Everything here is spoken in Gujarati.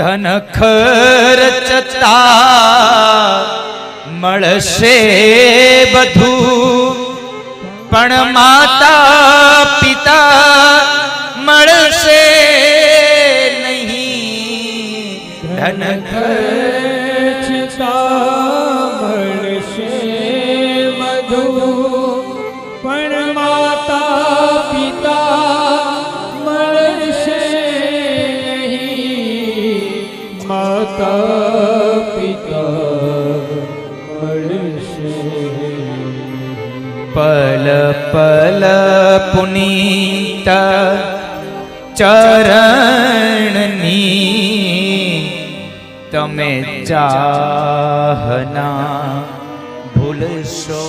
ધન ખર્ચતા મળશે બધું, પણ માતા પિતા મળશે નહીં. ધન ખર્ચતા મળશે બધું, પણ માતા પિતા મળશે નહીં. માતા પિતા મળશે. પલ પલ પુનીત ચરણની તમે ચાહના ભૂલશો